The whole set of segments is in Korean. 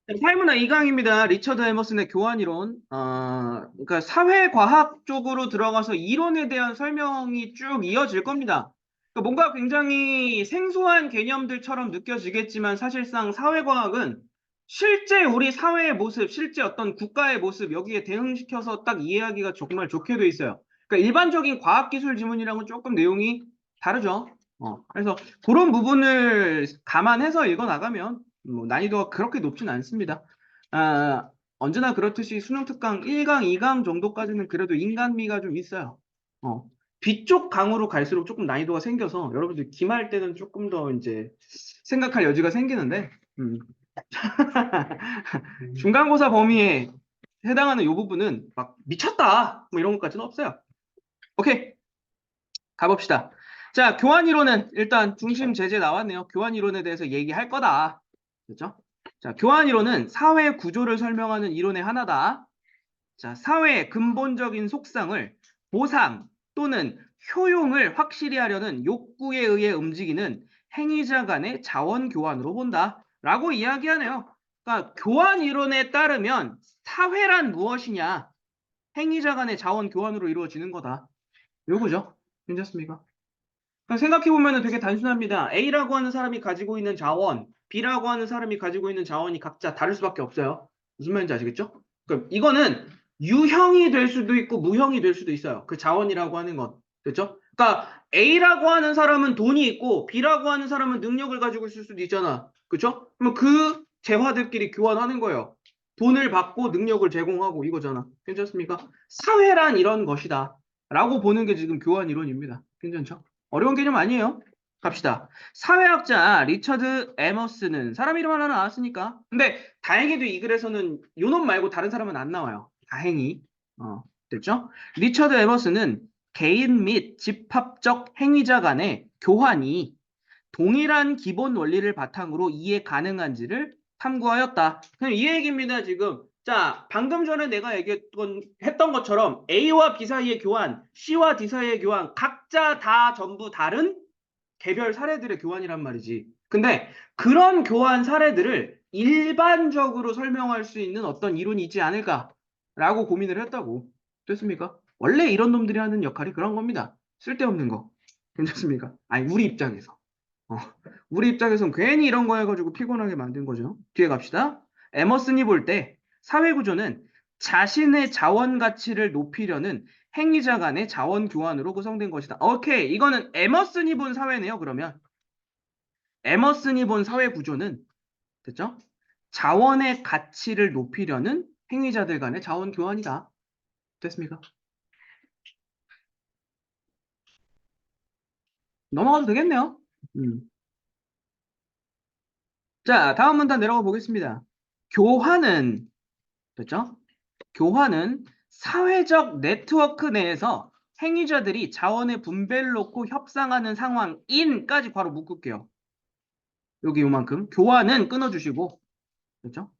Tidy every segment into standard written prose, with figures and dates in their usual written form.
타이문화 2강입니다. 리처드 에머슨의 교환이론. 그러니까 사회과학 쪽으로 들어가서 이론에 대한 설명이 쭉 이어질 겁니다. 그러니까 뭔가 굉장히 생소한 개념들처럼 느껴지겠지만 사실상 사회과학은 실제 우리 사회의 모습, 실제 어떤 국가의 모습 여기에 대응시켜서 딱 이해하기가 정말 좋게 돼 있어요. 그러니까 일반적인 과학기술 지문이랑은 조금 내용이 다르죠. 그래서 그런 부분을 감안해서 읽어 나가면 뭐 난이도가 그렇게 높진 않습니다. 아, 언제나 그렇듯이 수능 특강 1강, 2강 정도까지는 그래도 인간미가 좀 있어요. 뒤쪽 강으로 갈수록 조금 난이도가 생겨서 여러분들 기말 때는 조금 더 이제 생각할 여지가 생기는데 중간고사 범위에 해당하는 이 부분은 막 미쳤다 뭐 이런 것까지는 없어요. 오케이, 가봅시다. 자, 교환 이론은 일단 중심 제재 나왔네요. 교환 이론에 대해서 얘기할 거다. 그렇죠? 자, 교환 이론은 사회 구조를 설명하는 이론의 하나다. 자, 사회의 근본적인 속성을 보상 또는 효용을 확실히 하려는 욕구에 의해 움직이는 행위자 간의 자원 교환으로 본다. 라고 이야기하네요. 그러니까 교환 이론에 따르면 사회란 무엇이냐? 행위자 간의 자원 교환으로 이루어지는 거다. 요거죠. 괜찮습니까? 생각해보면 되게 단순합니다. A라고 하는 사람이 가지고 있는 자원, B라고 하는 사람이 가지고 있는 자원이 각자 다를 수밖에 없어요. 무슨 말인지 아시겠죠? 그럼 이거는 유형이 될 수도 있고 무형이 될 수도 있어요. 그 자원이라고 하는 건. 그렇죠? 그러니까 A라고 하는 사람은 돈이 있고 B라고 하는 사람은 능력을 가지고 있을 수도 있잖아. 그렇죠? 그럼 그 재화들끼리 교환하는 거예요. 돈을 받고 능력을 제공하고 이거잖아. 괜찮습니까? 사회란 이런 것이다. 라고 보는 게 지금 교환 이론입니다. 괜찮죠? 어려운 개념 아니에요. 갑시다. 사회학자 리처드 에머스는 사람 이름 하나 나왔으니까. 근데 다행히도 이 글에서는 요놈 말고 다른 사람은 안 나와요. 다행히. 됐죠? 리처드 에머스는 개인 및 집합적 행위자 간의 교환이 동일한 기본 원리를 바탕으로 이해 가능한지를 탐구하였다. 그냥 이 얘기입니다, 지금. 자, 방금 전에 내가 했던 것처럼 A와 B 사이의 교환, C와 D 사이의 교환, 각자 다 전부 다른 개별 사례들의 교환이란 말이지. 근데 그런 교환 사례들을 일반적으로 설명할 수 있는 어떤 이론이 있지 않을까라고 고민을 했다고. 됐습니까? 원래 이런 놈들이 하는 역할이 그런 겁니다. 쓸데없는 거. 괜찮습니까? 아니, 우리 입장에서. 어, 우리 입장에선 괜히 이런 거 해가지고 피곤하게 만든 거죠. 뒤에 갑시다. 에머슨이 볼 때 사회구조는 자신의 자원 가치를 높이려는 행위자 간의 자원 교환으로 구성된 것이다. 오케이. 이거는 에머슨이 본 사회네요, 그러면. 에머슨이 본 사회 구조는, 됐죠? 자원의 가치를 높이려는 행위자들 간의 자원 교환이다. 됐습니까? 넘어가도 되겠네요. 음. 자, 다음 문단 내려가 보겠습니다. 교환은, 됐죠? 교환은 사회적 네트워크 내에서 행위자들이 자원의 분배를 놓고 협상하는 상황인까지 바로 묶을게요. 여기 요만큼. 교환은 끊어주시고. 그렇죠?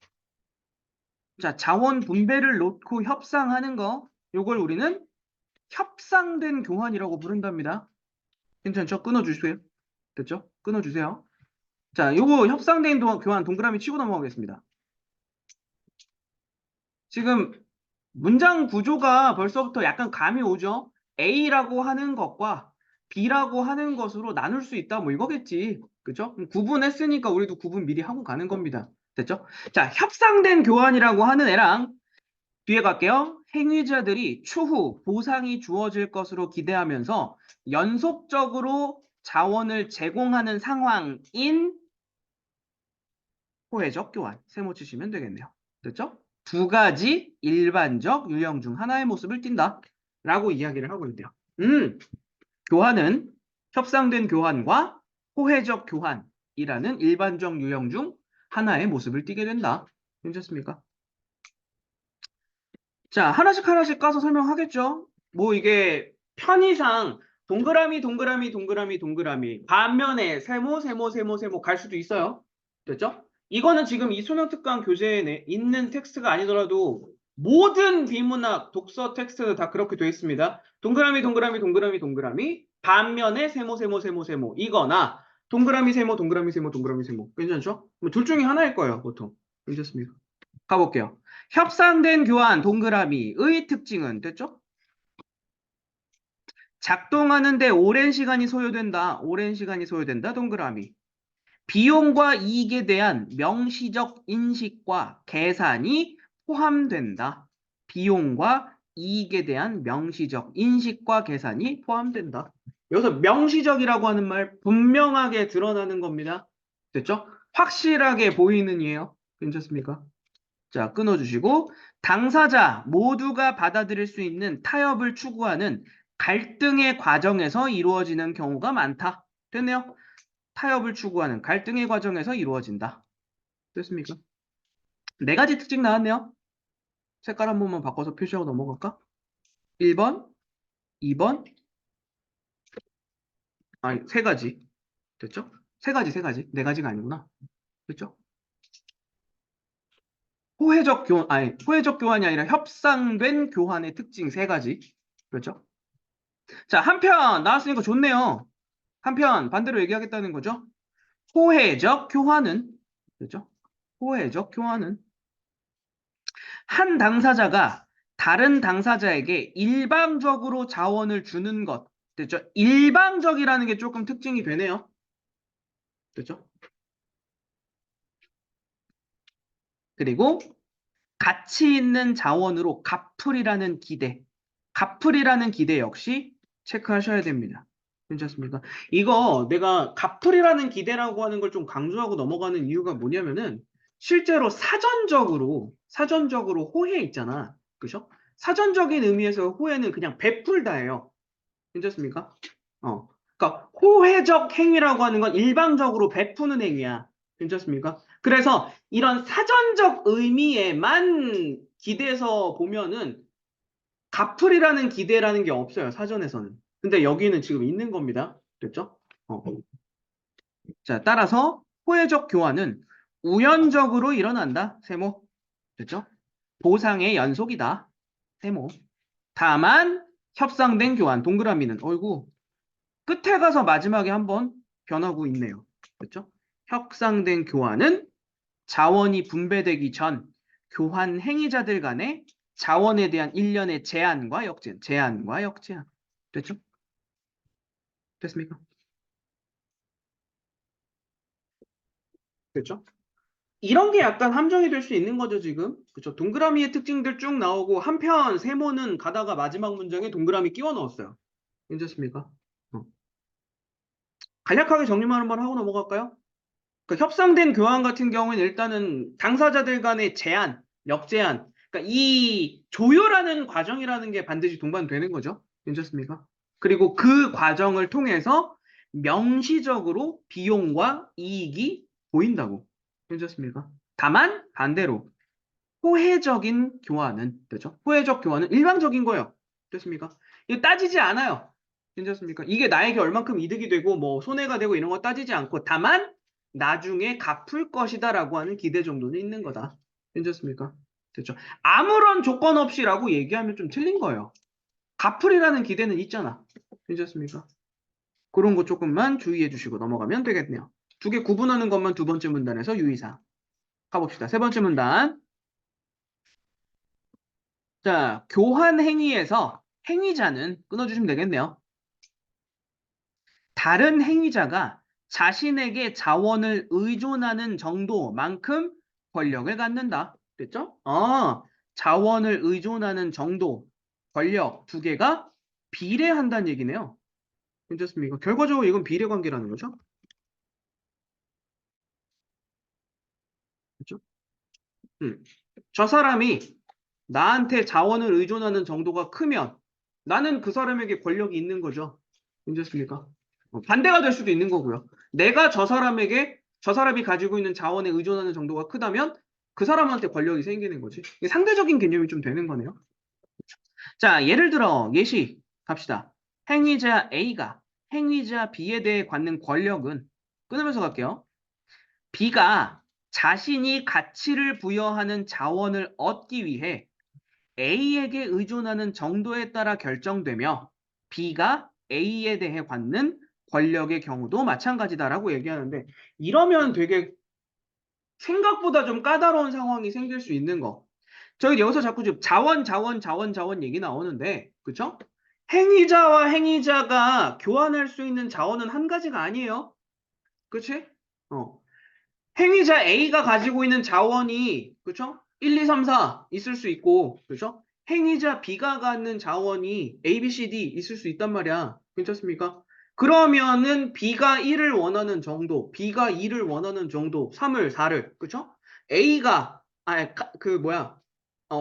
자, 자원 분배를 놓고 협상하는 거, 요걸 우리는 협상된 교환이라고 부른답니다. 괜찮죠? 끊어주세요. 됐죠? 끊어주세요. 자, 요거 협상된 교환 동그라미 치고 넘어가겠습니다. 지금 문장 구조가 벌써부터 약간 감이 오죠? A라고 하는 것과 B라고 하는 것으로 나눌 수 있다, 뭐 이거겠지. 그죠? 구분했으니까 우리도 구분 미리 하고 가는 겁니다. 됐죠? 자, 협상된 교환이라고 하는 애랑 뒤에 갈게요. 행위자들이 추후 보상이 주어질 것으로 기대하면서 연속적으로 자원을 제공하는 상황인 호혜적 교환. 세모 치시면 되겠네요. 됐죠? 두 가지 일반적 유형 중 하나의 모습을 띈다. 라고 이야기를 하고 있대요. 교환은 협상된 교환과 호혜적 교환이라는 일반적 유형 중 하나의 모습을 띠게 된다. 괜찮습니까? 자, 하나씩 하나씩 까서 설명하겠죠? 뭐 이게 편의상 동그라미, 동그라미, 동그라미, 동그라미, 반면에 세모, 세모, 세모, 세모 갈 수도 있어요. 됐죠? 이거는 지금 이 수능 특강 교재에 있는 텍스트가 아니더라도 모든 비문학 독서 텍스트는 다 그렇게 되어 있습니다. 동그라미, 동그라미, 동그라미, 동그라미, 반면에 세모, 세모, 세모, 세모 이거나 동그라미, 세모, 동그라미, 세모, 동그라미, 세모. 괜찮죠? 뭐둘 중에 하나일 거예요, 보통. 괜찮습니까? 가볼게요. 협상된 교환 동그라미의 특징은 됐죠? 작동하는데 오랜 시간이 소요된다. 오랜 시간이 소요된다. 동그라미. 비용과 이익에 대한 명시적 인식과 계산이 포함된다. 비용과 이익에 대한 명시적 인식과 계산이 포함된다. 여기서 명시적이라고 하는 말 분명하게 드러나는 겁니다. 됐죠? 확실하게 보이는 이에요. 괜찮습니까? 자, 끊어주시고 당사자 모두가 받아들일 수 있는 타협을 추구하는 갈등의 과정에서 이루어지는 경우가 많다. 됐네요. 타협을 추구하는 갈등의 과정에서 이루어진다. 됐습니까? 네 가지 특징 나왔네요. 색깔 한 번만 바꿔서 표시하고 넘어갈까? 1번, 2번, 아니, 세 가지. 됐죠? 세 가지, 세 가지. 네 가지가 아니구나. 됐죠? 호혜적 교환이 아니라 협상된 교환의 특징 세 가지. 그렇죠? 자, 한편 나왔으니까 좋네요. 한편 반대로 얘기하겠다는 거죠. 호혜적 교환은, 그렇죠? 호혜적 교환은 한 당사자가 다른 당사자에게 일방적으로 자원을 주는 것. 됐죠? 일방적이라는 게 조금 특징이 되네요. 됐죠? 그리고 가치 있는 자원으로 갚으리라는 기대. 갚으리라는 기대 역시 체크하셔야 됩니다. 괜찮습니까? 이거 내가 갚으리라는 기대라고 하는 걸 좀 강조하고 넘어가는 이유가 뭐냐면은 실제로 사전적으로 호혜 있잖아. 그죠? 사전적인 의미에서 호혜는 그냥 베풀다예요. 괜찮습니까? 그러니까 호혜적 행위라고 하는 건 일방적으로 베푸는 행위야. 괜찮습니까? 그래서 이런 사전적 의미에만 기대서 보면은 갚으리라는 기대라는 게 없어요. 사전에서는. 근데 여기는 지금 있는 겁니다. 됐죠? 자, 따라서 호혜적 교환은 우연적으로 일어난다. 세모. 됐죠? 보상의 연속이다. 세모. 다만 협상된 교환 동그라미는 어이구 끝에 가서 마지막에 한번 변하고 있네요. 그렇죠? 협상된 교환은 자원이 분배되기 전 교환 행위자들 간의 자원에 대한 일련의 제한과 역제한. 됐죠? 됐습니까? 됐죠? 이런 게 약간 함정이 될 수 있는 거죠, 지금. 그렇죠? 동그라미의 특징들 쭉 나오고 한편 세모는 가다가 마지막 문장에 동그라미 끼워 넣었어요. 괜찮습니까? 어. 간략하게 정리만 한번 하고 넘어갈까요? 그러니까 협상된 교환 같은 경우는 일단은 당사자들 간의 제한, 역제한, 그러니까 이 조율하는 과정이라는 게 반드시 동반되는 거죠. 괜찮습니까? 그리고 그 과정을 통해서 명시적으로 비용과 이익이 보인다고. 괜찮습니까? 다만 반대로 호혜적인 교환은 되죠. 호혜적 교환은 일방적인 거예요. 됐습니까? 이거 따지지 않아요. 괜찮습니까? 이게 나에게 얼만큼 이득이 되고 뭐 손해가 되고 이런 거 따지지 않고 다만 나중에 갚을 것이다라고 하는 기대 정도는 있는 거다. 괜찮습니까? 됐죠? 아무런 조건 없이라고 얘기하면 좀 틀린 거예요. 갚으리라는 기대는 있잖아. 괜찮습니까? 그런 거 조금만 주의해 주시고 넘어가면 되겠네요. 두 개 구분하는 것만 두 번째 문단에서 유의사항. 가봅시다. 세 번째 문단. 자, 교환 행위에서 행위자는 끊어주시면 되겠네요. 다른 행위자가 자신에게 자원을 의존하는 정도만큼 권력을 갖는다. 됐죠? 자원을 의존하는 정도, 권력 두 개가 비례한다는 얘기네요. 괜찮습니까? 결과적으로 이건 비례 관계라는 거죠. 그렇죠? 저 사람이 나한테 자원을 의존하는 정도가 크면 나는 그 사람에게 권력이 있는 거죠. 괜찮습니까? 반대가 될 수도 있는 거고요. 내가 저 사람이 가지고 있는 자원에 의존하는 정도가 크다면 그 사람한테 권력이 생기는 거지. 이게 상대적인 개념이 좀 되는 거네요. 자, 예를 들어 예시 갑시다. 행위자 A가 행위자 B에 대해 갖는 권력은 끊으면서 갈게요. B가 자신이 가치를 부여하는 자원을 얻기 위해 A에게 의존하는 정도에 따라 결정되며 B가 A에 대해 갖는 권력의 경우도 마찬가지다라고 얘기하는데 이러면 되게 생각보다 좀 까다로운 상황이 생길 수 있는 거. 저희 여기서 자꾸 좀 자원 얘기 나오는데, 그쵸? 행위자와 행위자가 교환할 수 있는 자원은 한 가지가 아니에요. 그치? 어. 행위자 A가 가지고 있는 자원이, 그쵸? 1, 2, 3, 4 있을 수 있고, 그쵸? 행위자 B가 갖는 자원이 A, B, C, D 있을 수 있단 말이야. 괜찮습니까? 그러면은 B가 1을 원하는 정도, B가 2를 원하는 정도, 3을, 4를, 그쵸? A가,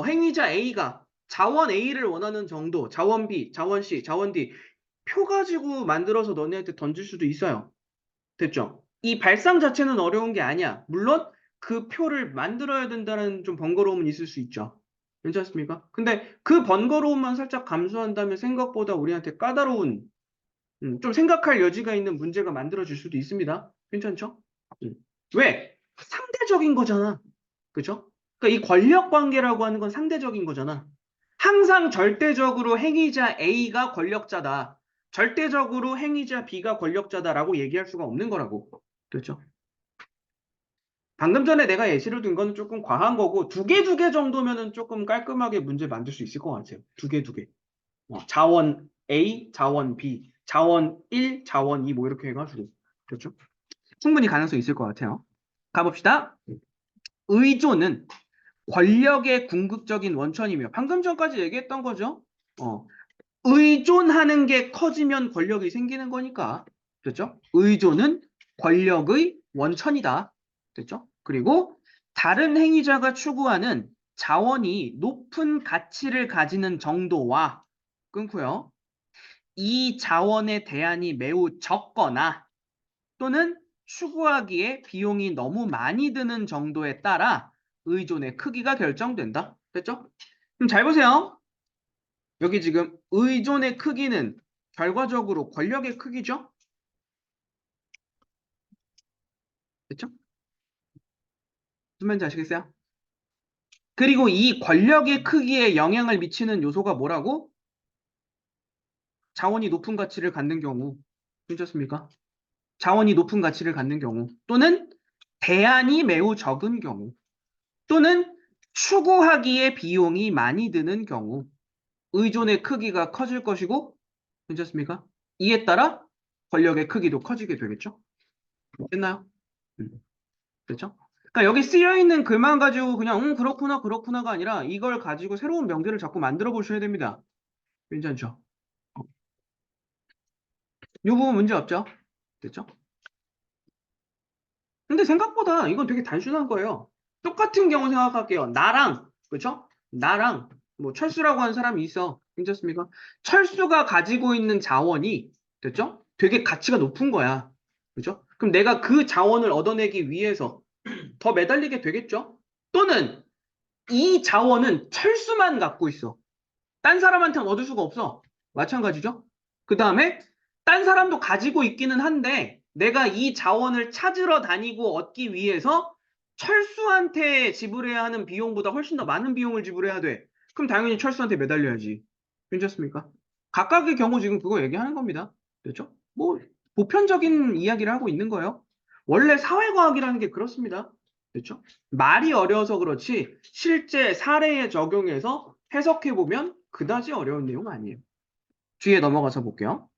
행위자 A가 자원 A를 원하는 정도, 자원 B, 자원 C, 자원 D, 표 가지고 만들어서 너네한테 던질 수도 있어요. 됐죠? 이 발상 자체는 어려운 게 아니야. 물론 그 표를 만들어야 된다는 좀 번거로움은 있을 수 있죠. 괜찮습니까? 근데 그 번거로움만 살짝 감수한다면 생각보다 우리한테 까다로운, 좀 생각할 여지가 있는 문제가 만들어질 수도 있습니다. 괜찮죠? 음. 왜? 상대적인 거잖아. 그죠? 그러니까 이 권력 관계라고 하는 건 상대적인 거잖아. 항상 절대적으로 행위자 A가 권력자다. 절대적으로 행위자 B가 권력자다라고 얘기할 수가 없는 거라고. 그렇죠? 방금 전에 내가 예시를 든 거는 조금 과한 거고, 두 개 정도면은 조금 깔끔하게 문제 만들 수 있을 것 같아요. 두 개. 자원 A, 자원 B, 자원 1, 자원 2, 뭐 이렇게 해가지고. 그렇죠? 충분히 가능성이 있을 것 같아요. 가봅시다. 의존은 권력의 궁극적인 원천이며, 방금 전까지 얘기했던 거죠. 어, 의존하는 게 커지면 권력이 생기는 거니까. 됐죠? 의존은 권력의 원천이다. 됐죠? 그리고 다른 행위자가 추구하는 자원이 높은 가치를 가지는 정도와 끊고요. 이 자원의 대안이 매우 적거나 또는 추구하기에 비용이 너무 많이 드는 정도에 따라 의존의 크기가 결정된다. 됐죠? 그럼 잘 보세요. 여기 지금 의존의 크기는 결과적으로 권력의 크기죠? 됐죠? 무슨 말인지 아시겠어요? 그리고 이 권력의 크기에 영향을 미치는 요소가 뭐라고? 자원이 높은 가치를 갖는 경우. 괜찮습니까? 자원이 높은 가치를 갖는 경우. 또는 대안이 매우 적은 경우. 또는 추구하기에 비용이 많이 드는 경우. 의존의 크기가 커질 것이고, 괜찮습니까? 이에 따라 권력의 크기도 커지게 되겠죠? 됐나요? 그렇죠? 그러니까 여기 쓰여 있는 글만 가지고 그냥 그렇구나 그렇구나가 아니라 이걸 가지고 새로운 명제를 자꾸 만들어 보셔야 됩니다. 괜찮죠? 이 부분 문제 없죠? 됐죠? 근데 생각보다 이건 되게 단순한 거예요. 똑같은 경우 생각할게요. 나랑, 그렇죠? 나랑 뭐 철수라고 하는 사람이 있어. 괜찮습니까? 철수가 가지고 있는 자원이, 됐죠? 되게 가치가 높은 거야. 그렇죠? 그럼 내가 그 자원을 얻어내기 위해서 더 매달리게 되겠죠? 또는 이 자원은 철수만 갖고 있어. 딴 사람한테는 얻을 수가 없어. 마찬가지죠? 그 다음에 딴 사람도 가지고 있기는 한데 내가 이 자원을 찾으러 다니고 얻기 위해서 철수한테 지불해야 하는 비용보다 훨씬 더 많은 비용을 지불해야 돼. 그럼 당연히 철수한테 매달려야지. 괜찮습니까? 각각의 경우 지금 그거 얘기하는 겁니다. 그렇죠? 뭐 보편적인 이야기를 하고 있는 거예요. 원래 사회과학이라는 게 그렇습니다. 그렇죠? 말이 어려워서 그렇지 실제 사례에 적용해서 해석해보면 그다지 어려운 내용 아니에요. 뒤에 넘어가서 볼게요.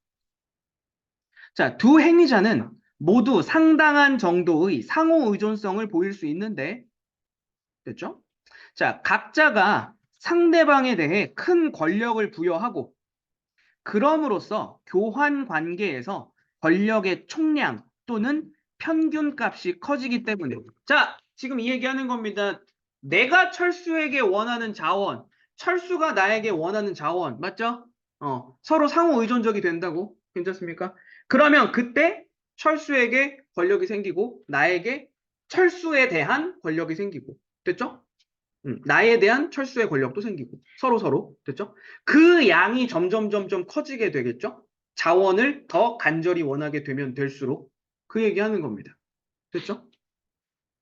자, 두 행위자는 모두 상당한 정도의 상호 의존성을 보일 수 있는데, 됐죠? 자, 각자가 상대방에 대해 큰 권력을 부여하고, 그럼으로써 교환 관계에서 권력의 총량 또는 평균값이 커지기 때문에. 자, 지금 이 얘기하는 겁니다. 내가 철수에게 원하는 자원, 철수가 나에게 원하는 자원, 맞죠? 서로 상호 의존적이 된다고. 괜찮습니까? 그러면 그때 철수에게 권력이 생기고 나에게 철수에 대한 권력이 생기고. 됐죠? 나에 대한 철수의 권력도 생기고 서로 됐죠? 그 양이 점점 커지게 되겠죠? 자원을 더 간절히 원하게 되면 될수록 그 얘기하는 겁니다. 됐죠?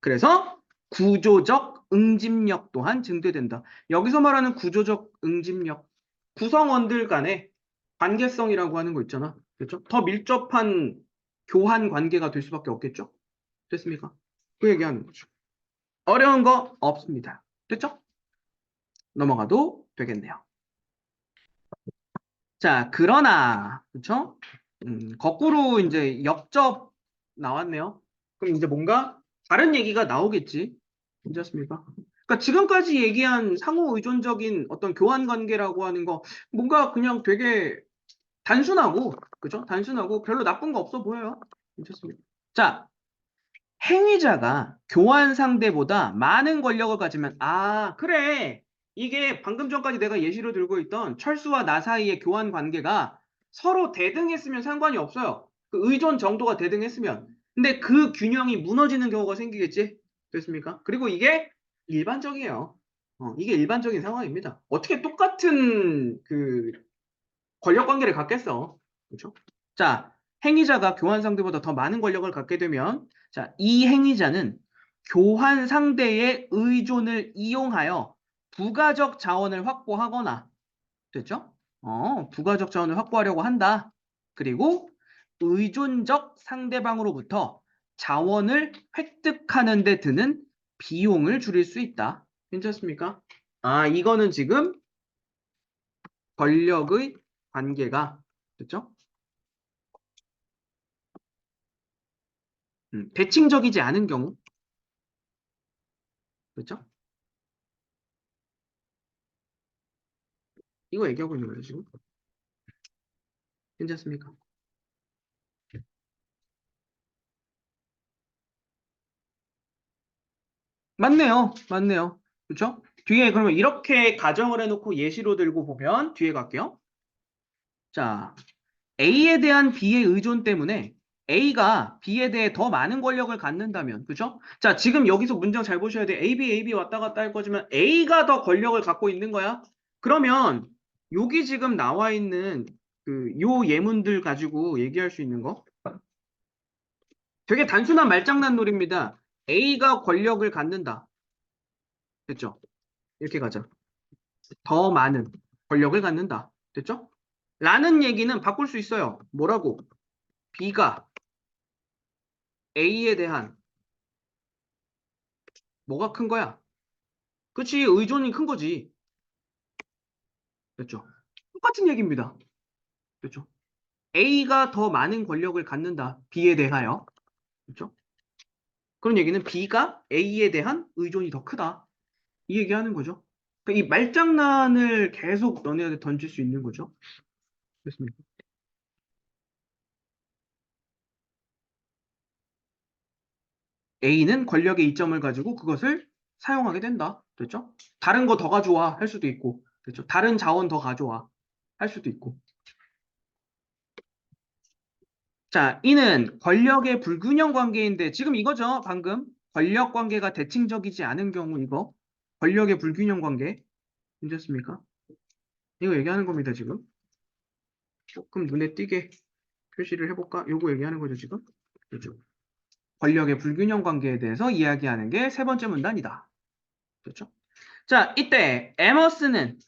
그래서 구조적 응집력 또한 증대된다. 여기서 말하는 구조적 응집력, 구성원들 간의 관계성이라고 하는 거 있잖아. 그렇죠? 더 밀접한 교환 관계가 될 수밖에 없겠죠? 됐습니까? 그 얘기하는 거죠. 어려운 거 없습니다. 됐죠? 넘어가도 되겠네요. 자, 그러나, 그쵸? 거꾸로 이제 역접 나왔네요. 그럼 이제 뭔가 다른 얘기가 나오겠지. 괜찮습니까? 그러니까 지금까지 얘기한 상호 의존적인 어떤 교환 관계라고 하는 거, 뭔가 그냥 되게 단순하고, 그죠? 단순하고 별로 나쁜 거 없어 보여요. 괜찮습니다. 자, 행위자가 교환 상대보다 많은 권력을 가지면, 아, 그래. 이게 방금 전까지 내가 예시로 들고 있던 철수와 나 사이의 교환 관계가 서로 대등했으면 상관이 없어요. 그 의존 정도가 대등했으면. 근데 그 균형이 무너지는 경우가 생기겠지? 됐습니까? 그리고 이게 일반적이에요. 이게 일반적인 상황입니다. 어떻게 똑같은 그 권력 관계를 갖겠어? 그렇죠? 자, 행위자가 교환 상대보다 더 많은 권력을 갖게 되면, 자, 이 행위자는 교환 상대의 의존을 이용하여 부가적 자원을 확보하거나, 됐죠? 부가적 자원을 확보하려고 한다. 그리고 의존적 상대방으로부터 자원을 획득하는 데 드는 비용을 줄일 수 있다. 괜찮습니까? 아, 이거는 지금 권력의 관계가, 됐죠? 대칭적이지 않은 경우, 그렇죠? 이거 얘기하고 있는 거예요, 지금. 괜찮습니까? 맞네요. 맞네요. 그렇죠? 뒤에 그러면 이렇게 가정을 해놓고 예시로 들고 보면 뒤에 갈게요. 자, A에 대한 B의 의존 때문에 A가 B에 대해 더 많은 권력을 갖는다면, 그죠? 자, 지금 여기서 문장 잘 보셔야 돼. A, B 왔다 갔다 할 거지만 A가 더 권력을 갖고 있는 거야. 그러면 여기 지금 나와 있는 요 예문들 가지고 얘기할 수 있는 거 되게 단순한 말장난놀이입니다. A가 권력을 갖는다. 됐죠? 이렇게 가자. 더 많은 권력을 갖는다. 됐죠? 라는 얘기는 바꿀 수 있어요. 뭐라고? B가 A에 대한 뭐가 큰 거야? 그치, 의존이 큰 거지. 됐죠? 똑같은 얘기입니다. 됐죠? A가 더 많은 권력을 갖는다. B에 대하여. 그렇죠? 그런 얘기는 B가 A에 대한 의존이 더 크다. 이 얘기하는 거죠. 그러니까 이 말장난을 계속 너네한테 던질 수 있는 거죠. 됐습니까? A는 권력의 이점을 가지고 그것을 사용하게 된다. 됐죠? 다른 거 더 가져와 할 수도 있고, 됐죠? 다른 자원 더 가져와 할 수도 있고. 자, 이는 권력의 불균형 관계인데 지금 이거죠. 방금 권력 관계가 대칭적이지 않은 경우 이거 권력의 불균형 관계 괜찮습니까? 이거 얘기하는 겁니다. 지금 조금 눈에 띄게 표시를 해볼까? 요거 얘기하는 거죠. 지금 그렇죠? 권력의 불균형 관계에 대해서 이야기하는 게 세 번째 문단이다. 그렇죠? 자, 이때 에머스는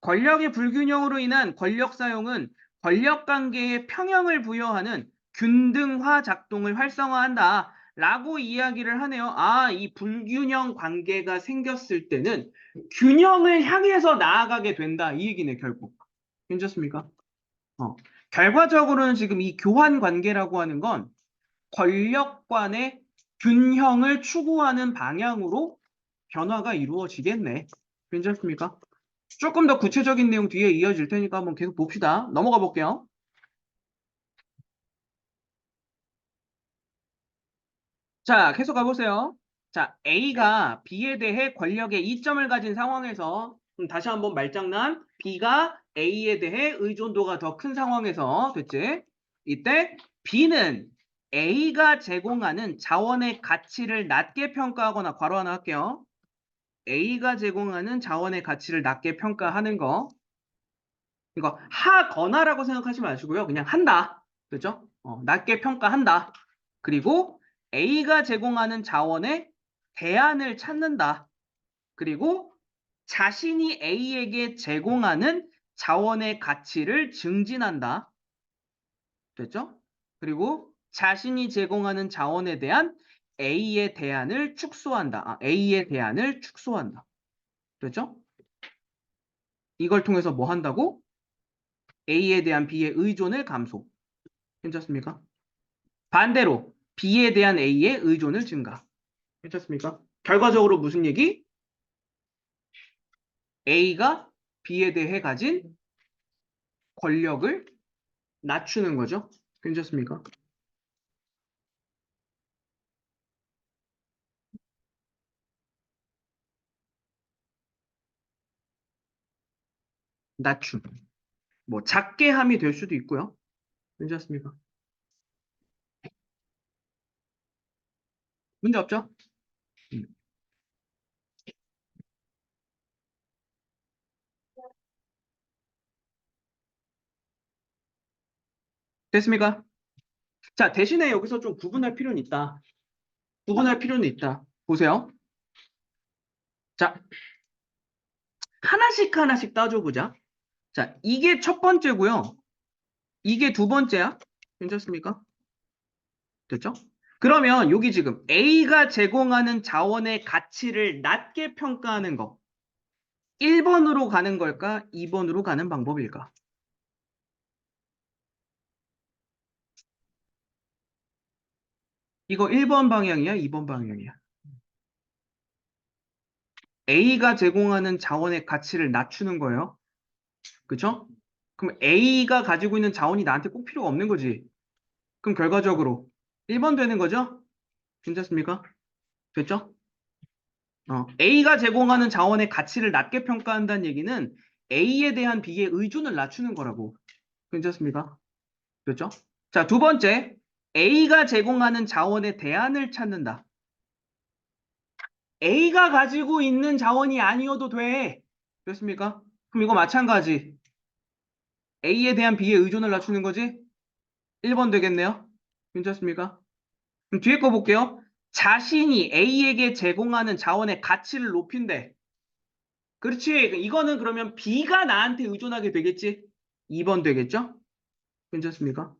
권력의 불균형으로 인한 권력 사용은 권력 관계에 평형을 부여하는 균등화 작동을 활성화한다. 라고 이야기를 하네요. 아, 이 불균형 관계가 생겼을 때는 균형을 향해서 나아가게 된다. 이 얘기네, 결국. 괜찮습니까? 결과적으로는 지금 이 교환 관계라고 하는 건 권력 간의 균형을 추구하는 방향으로 변화가 이루어지겠네. 괜찮습니까? 조금 더 구체적인 내용 뒤에 이어질 테니까 한번 계속 봅시다. 넘어가 볼게요. 자, 계속 가보세요. 자, A가 B에 대해 권력의 이점을 가진 상황에서 다시 한번 말장난 B가 A에 대해 의존도가 더 큰 상황에서 됐지? 이때 B는 A가 제공하는 자원의 가치를 낮게 평가하거나 괄호 하나 할게요. A가 제공하는 자원의 가치를 낮게 평가하는 거 이거 하거나라고 생각하지 마시고요. 그냥 한다. 그죠? 낮게 평가한다. 그리고 A가 제공하는 자원에 대안을 찾는다. 그리고 자신이 A에게 제공하는 자원의 가치를 증진한다. 됐죠? 그리고 자신이 제공하는 자원에 대한 A의 대안을 축소한다. A의 대안을 축소한다. 됐죠? 이걸 통해서 뭐 한다고? A에 대한 B의 의존을 감소. 괜찮습니까? 반대로 B에 대한 A의 의존을 증가. 괜찮습니까? 결과적으로 무슨 얘기? A가 B에 대해 가진 권력을 낮추는 거죠. 괜찮습니까? 낮춤. 뭐 작게 함이 될 수도 있고요. 괜찮습니까? 문제 없죠? 음. 됐습니까? 자, 대신에 여기서 좀 구분할 필요는 있다. 구분할 필요는 있다. 보세요. 자, 하나씩 하나씩 따져보자. 자, 이게 첫 번째고요. 이게 두 번째야. 괜찮습니까? 됐죠? 그러면 여기 지금 A가 제공하는 자원의 가치를 낮게 평가하는 거. 1번으로 가는 걸까? 2번으로 가는 방법일까? 이거 1번 방향이야? 2번 방향이야? A가 제공하는 자원의 가치를 낮추는 거예요. 그쵸? 그럼 A가 가지고 있는 자원이 나한테 꼭 필요가 없는 거지. 그럼 결과적으로 1번 되는 거죠? 괜찮습니까? 됐죠? A가 제공하는 자원의 가치를 낮게 평가한다는 얘기는 A에 대한 B의 의존을 낮추는 거라고. 괜찮습니까? 됐죠? 자, 두 번째. A가 제공하는 자원의 대안을 찾는다. A가 가지고 있는 자원이 아니어도 돼. 됐습니까? 그럼 이거 마찬가지. A에 대한 B의 의존을 낮추는 거지? 1번 되겠네요. 괜찮습니까? 그럼 뒤에 거 볼게요. 자신이 A에게 제공하는 자원의 가치를 높인대. 그렇지. 이거는 그러면 B가 나한테 의존하게 되겠지? 2번 되겠죠? 괜찮습니까?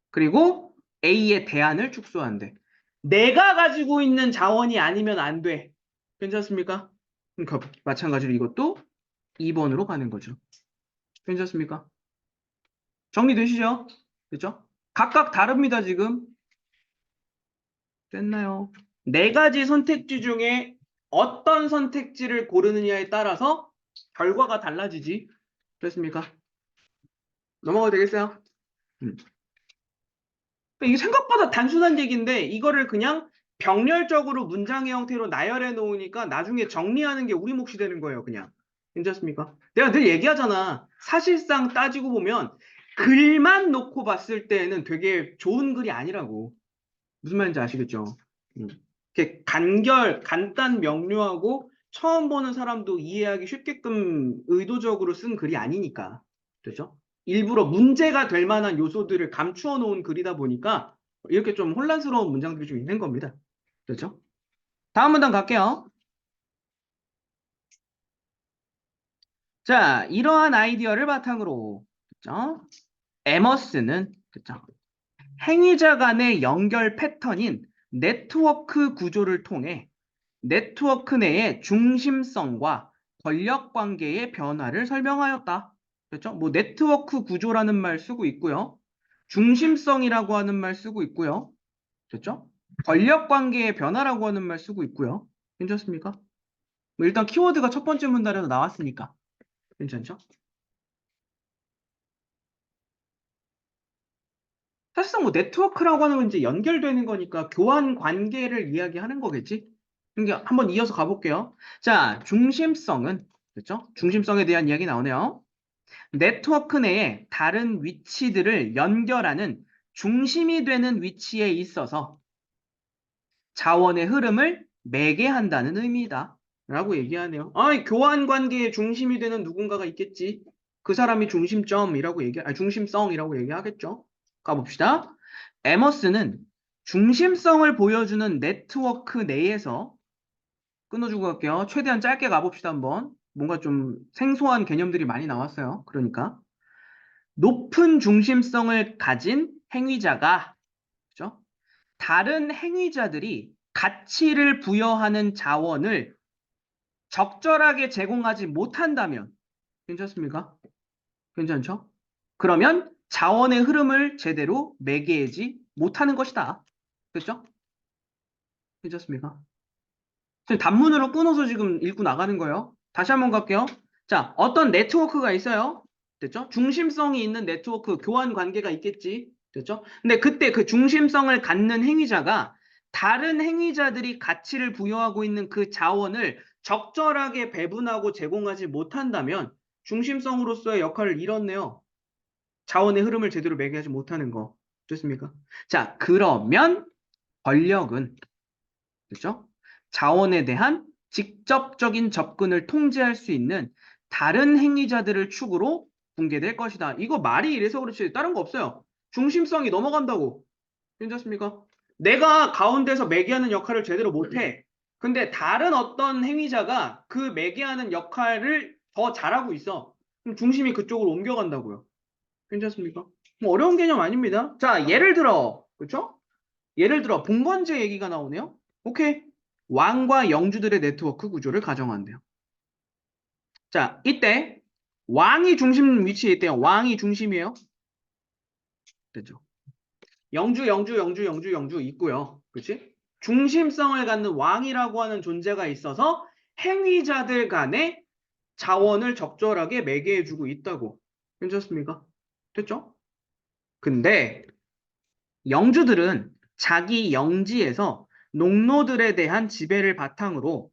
그리고 A의 대안을 축소한대. 내가 가지고 있는 자원이 아니면 안 돼. 괜찮습니까? 그러니까 마찬가지로 이것도 2번으로 가는 거죠. 괜찮습니까? 정리되시죠? 그죠? 각각 다릅니다, 지금. 됐나요? 네 가지 선택지 중에 어떤 선택지를 고르느냐에 따라서 결과가 달라지지. 됐습니까? 넘어가도 되겠어요? 음. 이게 생각보다 단순한 얘기인데 이거를 그냥 병렬적으로 문장의 형태로 나열해 놓으니까 나중에 정리하는 게 우리 몫이 되는 거예요, 그냥. 괜찮습니까? 내가 늘 얘기하잖아. 사실상 따지고 보면 글만 놓고 봤을 때는 되게 좋은 글이 아니라고. 무슨 말인지 아시겠죠? 음. 이렇게 간단 명료하고 처음 보는 사람도 이해하기 쉽게끔 의도적으로 쓴 글이 아니니까. 되죠? 일부러 문제가 될 만한 요소들을 감추어 놓은 글이다 보니까 이렇게 좀 혼란스러운 문장들이 좀 있는 겁니다. 그렇죠? 다음 문장 갈게요. 자, 이러한 아이디어를 바탕으로 그렇죠? 에머스는 그렇죠? 행위자 간의 연결 패턴인 네트워크 구조를 통해 네트워크 내의 중심성과 권력 관계의 변화를 설명하였다. 그렇죠? 뭐 네트워크 구조라는 말 쓰고 있고요. 중심성이라고 하는 말 쓰고 있고요. 됐죠? 권력 관계의 변화라고 하는 말 쓰고 있고요. 괜찮습니까? 뭐 일단 키워드가 첫 번째 문단에서 나왔으니까 괜찮죠? 사실상 뭐 네트워크라고 하는 건 이제 연결되는 거니까 교환 관계를 이야기하는 거겠지? 그러니까 한번 이어서 가볼게요. 자, 중심성은 됐죠? 중심성에 대한 이야기 나오네요. 네트워크 내에 다른 위치들을 연결하는 중심이 되는 위치에 있어서 자원의 흐름을 매개한다는 의미이다. 라고 얘기하네요. 교환 관계의 중심이 되는 누군가가 있겠지. 그 사람이 중심성이라고 얘기하겠죠. 가봅시다. 에머스는 중심성을 보여주는 네트워크 내에서 끊어주고 갈게요. 최대한 짧게 가봅시다, 한번. 뭔가 좀 생소한 개념들이 많이 나왔어요. 그러니까. 높은 중심성을 가진 행위자가, 그죠? 다른 행위자들이 가치를 부여하는 자원을 적절하게 제공하지 못한다면 괜찮습니까? 괜찮죠? 그러면 자원의 흐름을 제대로 매개하지 못하는 것이다. 그렇죠? 괜찮습니까? 지금 단문으로 끊어서 지금 읽고 나가는 거예요. 다시 한번 갈게요. 자, 어떤 네트워크가 있어요. 됐죠? 중심성이 있는 네트워크, 교환 관계가 있겠지. 됐죠? 근데 그때 그 중심성을 갖는 행위자가 다른 행위자들이 가치를 부여하고 있는 그 자원을 적절하게 배분하고 제공하지 못한다면 중심성으로서의 역할을 잃었네요. 자원의 흐름을 제대로 매개하지 못하는 거. 됐습니까? 자, 그러면 권력은 그렇죠? 자원에 대한 직접적인 접근을 통제할 수 있는 다른 행위자들을 축으로 붕괴될 것이다. 이거 말이 이래서 그렇지 다른 거 없어요. 중심성이 넘어간다고. 괜찮습니까? 내가 가운데서 매개하는 역할을 제대로 못해. 근데 다른 어떤 행위자가 그 매개하는 역할을 더 잘하고 있어. 그럼 중심이 그쪽으로 옮겨간다고요. 괜찮습니까? 뭐 어려운 개념 아닙니다. 자, 예를 들어, 그렇죠? 예를 들어 봉건제 얘기가 나오네요. 오케이. 왕과 영주들의 네트워크 구조를 가정한대요. 자, 이때 왕이 중심 위치에 있대요. 왕이 중심이에요. 됐죠? 영주 있고요. 그렇지? 중심성을 갖는 왕이라고 하는 존재가 있어서 행위자들 간에 자원을 적절하게 매개해주고 있다고. 괜찮습니까? 됐죠? 근데 영주들은 자기 영지에서 농노들에 대한 지배를 바탕으로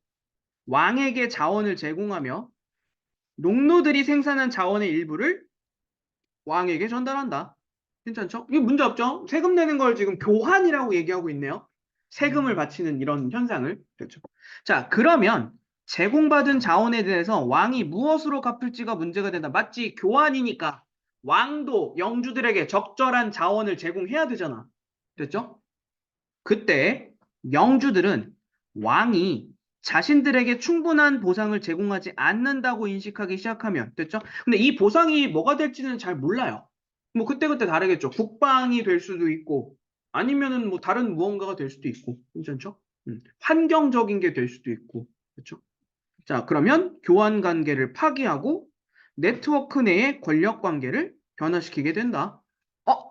왕에게 자원을 제공하며 농노들이 생산한 자원의 일부를 왕에게 전달한다. 괜찮죠? 이게 문제 없죠? 세금 내는 걸 지금 교환이라고 얘기하고 있네요. 세금을 바치는 이런 현상을. 그렇죠. 자, 그러면 제공받은 자원에 대해서 왕이 무엇으로 갚을지가 문제가 된다. 맞지? 교환이니까 왕도 영주들에게 적절한 자원을 제공해야 되잖아. 됐죠? 그때 영주들은 왕이 자신들에게 충분한 보상을 제공하지 않는다고 인식하기 시작하면 됐죠? 근데 이 보상이 뭐가 될지는 잘 몰라요. 뭐 그때그때 다르겠죠. 국방이 될 수도 있고 아니면은 뭐 다른 무언가가 될 수도 있고 괜찮죠? 환경적인 게 될 수도 있고 그렇죠? 자, 그러면 교환 관계를 파기하고 네트워크 내의 권력 관계를 변화시키게 된다.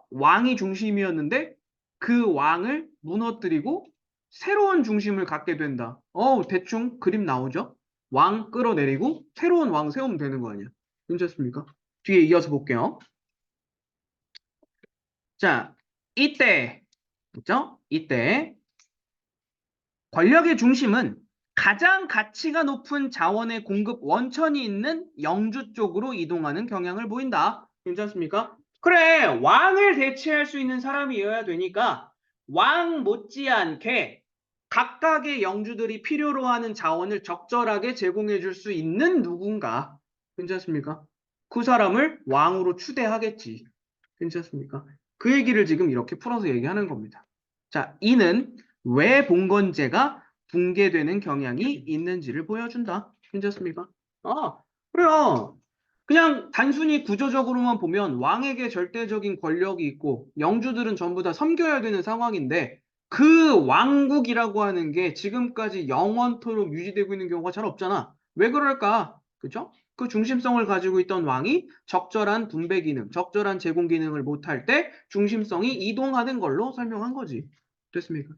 왕이 중심이었는데 그 왕을 무너뜨리고 새로운 중심을 갖게 된다. 대충 그림 나오죠? 왕 끌어내리고 새로운 왕 세우면 되는 거 아니야? 괜찮습니까? 뒤에 이어서 볼게요. 자, 이때, 그죠? 이때 권력의 중심은 가장 가치가 높은 자원의 공급 원천이 있는 영주 쪽으로 이동하는 경향을 보인다. 괜찮습니까? 그래, 왕을 대체할 수 있는 사람이어야 되니까 왕 못지않게 각각의 영주들이 필요로 하는 자원을 적절하게 제공해 줄 수 있는 누군가. 괜찮습니까? 그 사람을 왕으로 추대하겠지. 괜찮습니까? 그 얘기를 지금 이렇게 풀어서 얘기하는 겁니다. 자, 이는 왜 봉건제가 붕괴되는 경향이 있는지를 보여준다. 괜찮습니까? 그래요. 그냥 단순히 구조적으로만 보면 왕에게 절대적인 권력이 있고 영주들은 전부 다 섬겨야 되는 상황인데 그 왕국이라고 하는 게 지금까지 영원토록 유지되고 있는 경우가 잘 없잖아. 왜 그럴까? 그죠? 그 중심성을 가지고 있던 왕이 적절한 분배 기능, 적절한 제공 기능을 못할 때 중심성이 이동하는 걸로 설명한 거지. 됐습니까?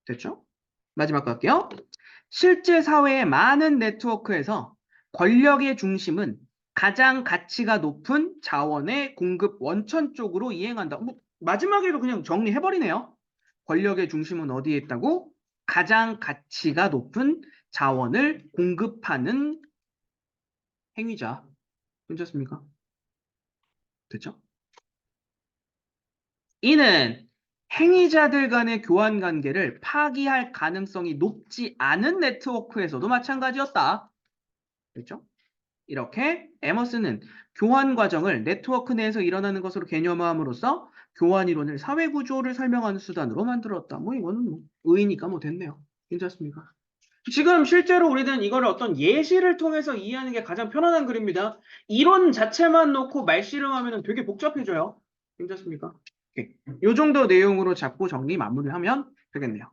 됐죠? 마지막 갈게요. 실제 사회의 많은 네트워크에서 권력의 중심은 가장 가치가 높은 자원의 공급 원천 쪽으로 이행한다. 마지막에도 그냥 정리해버리네요. 권력의 중심은 어디에 있다고? 가장 가치가 높은 자원을 공급하는 행위자. 괜찮습니까? 됐죠? 이는 행위자들 간의 교환 관계를 파기할 가능성이 높지 않은 네트워크에서도 마찬가지였다. 됐죠? 이렇게 에머스는 교환 과정을 네트워크 내에서 일어나는 것으로 개념화함으로써 교환 이론을 사회 구조를 설명하는 수단으로 만들었다. 뭐 이거는 뭐 의의니까 뭐 됐네요. 괜찮습니까? 지금 실제로 우리는 이거를 어떤 예시를 통해서 이해하는 게 가장 편안한 글입니다. 이론 자체만 놓고 말씨름하면 되게 복잡해져요. 괜찮습니까? 오케이. 이 정도 내용으로 잡고 정리 마무리하면 되겠네요.